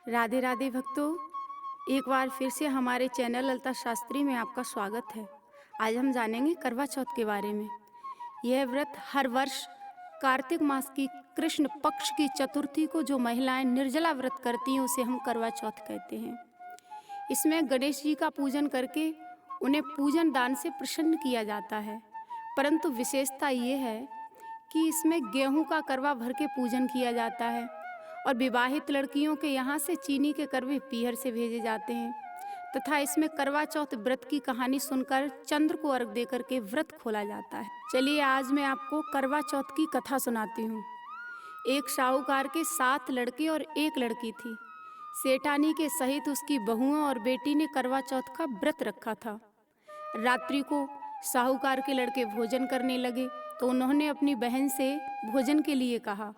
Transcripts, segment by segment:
राधे राधे भक्तों, एक बार फिर से हमारे चैनल ललिता शास्त्री में आपका स्वागत है। आज हम जानेंगे करवा चौथ के बारे में। यह व्रत हर वर्ष कार्तिक मास की कृष्ण पक्ष की चतुर्थी को जो महिलाएं निर्जला व्रत करती हैं उसे हम करवा चौथ कहते हैं। इसमें गणेश जी का पूजन करके उन्हें पूजन दान से प्रसन्न किया जाता है, परंतु विशेषता ये है कि इसमें गेहूं का करवा भर के पूजन किया जाता है और विवाहित लड़कियों के यहाँ से चीनी के करवे पीहर से भेजे जाते हैं तथा इसमें करवा चौथ व्रत की कहानी सुनकर चंद्र को अर्घ देकर के व्रत खोला जाता है। चलिए आज मैं आपको करवा चौथ की कथा सुनाती हूँ। एक साहूकार के 7 लड़के और 1 लड़की थी। सेठानी के सहित उसकी बहुओं और बेटी ने करवा चौथ का व्रत रखा था। रात्रि को साहूकार के लड़के भोजन करने लगे तो उन्होंने अपनी बहन से भोजन के लिए कहा।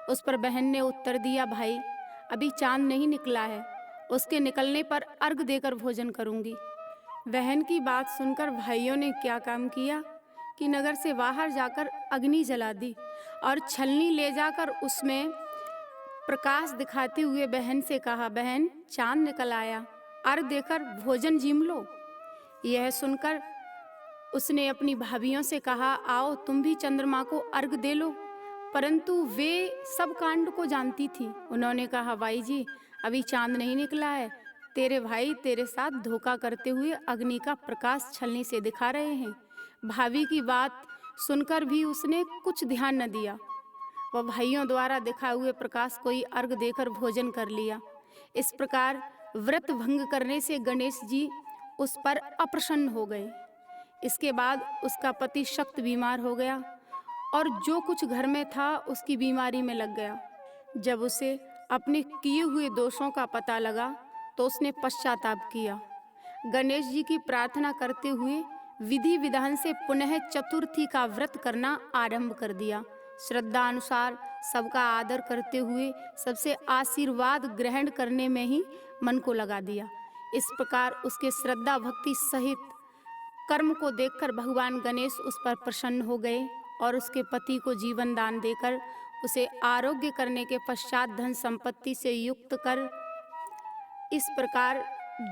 उस पर बहन ने उत्तर दिया, भाई अभी चांद नहीं निकला है, उसके निकलने पर अर्घ देकर भोजन करूंगी। बहन की बात सुनकर भाइयों ने क्या काम किया कि नगर से बाहर जाकर अग्नि जला दी और छलनी ले जाकर उसमें प्रकाश दिखाते हुए बहन से कहा, बहन चांद निकल आया, अर्घ देकर भोजन जीम लो। यह सुनकर उसने अपनी भाभियों से कहा, आओ तुम भी चंद्रमा को अर्घ दे लो, परंतु वे सब कांड को जानती थी। उन्होंने कहा, भाई जी अभी चांद नहीं निकला है, तेरे भाई तेरे साथ धोखा करते हुए अग्नि का प्रकाश छलनी से दिखा रहे हैं। भाभी की बात सुनकर भी उसने कुछ ध्यान न दिया। वह भाइयों द्वारा दिखाए हुए प्रकाश को ही अर्घ देकर भोजन कर लिया। इस प्रकार व्रत भंग करने से गणेश जी उस पर अप्रसन्न हो गए। इसके बाद उसका पति सख्त बीमार हो गया और जो कुछ घर में था उसकी बीमारी में लग गया। जब उसे अपने किए हुए दोषों का पता लगा तो उसने पश्चाताप किया। गणेश जी की प्रार्थना करते हुए विधि विधान से पुनः चतुर्थी का व्रत करना आरंभ कर दिया। श्रद्धा अनुसार सबका आदर करते हुए सबसे आशीर्वाद ग्रहण करने में ही मन को लगा दिया। इस प्रकार उसके श्रद्धा भक्ति सहित कर्म को देखकर भगवान गणेश उस पर प्रसन्न हो गए और उसके पति को जीवन दान देकर उसे आरोग्य करने के पश्चात धन संपत्ति से युक्त कर, इस प्रकार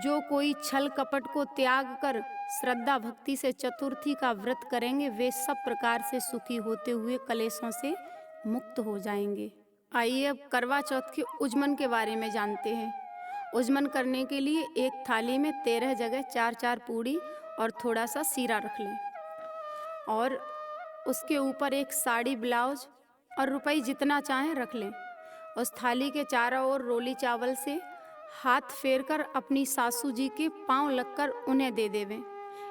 जो कोई छल कपट को त्याग कर श्रद्धा भक्ति से चतुर्थी का व्रत करेंगे वे सब प्रकार से सुखी होते हुए कलेशों से मुक्त हो जाएंगे। आइए अब करवा चौथ के उजमन के बारे में जानते हैं। उजमन करने के लिए एक थाली में 13 जगह 4-4 पूड़ी और थोड़ा सा सीरा रख लें और उसके ऊपर एक साड़ी ब्लाउज और रुपये जितना चाहें रख लें। उस थाली के चारों ओर रोली चावल से हाथ फेरकर अपनी सासू जी के पांव लगकर उन्हें दे देवें।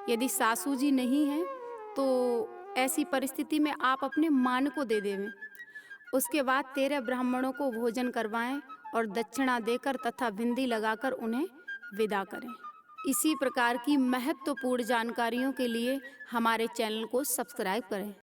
यदि सासू जी नहीं हैं तो ऐसी परिस्थिति में आप अपने मान को दे देवें। उसके बाद 13 ब्राह्मणों को भोजन करवाएं और दक्षिणा देकर तथा बिंदी लगाकर उन्हें विदा करें। इसी प्रकार की महत्वपूर्ण जानकारियों के लिए हमारे चैनल को सब्सक्राइब करें।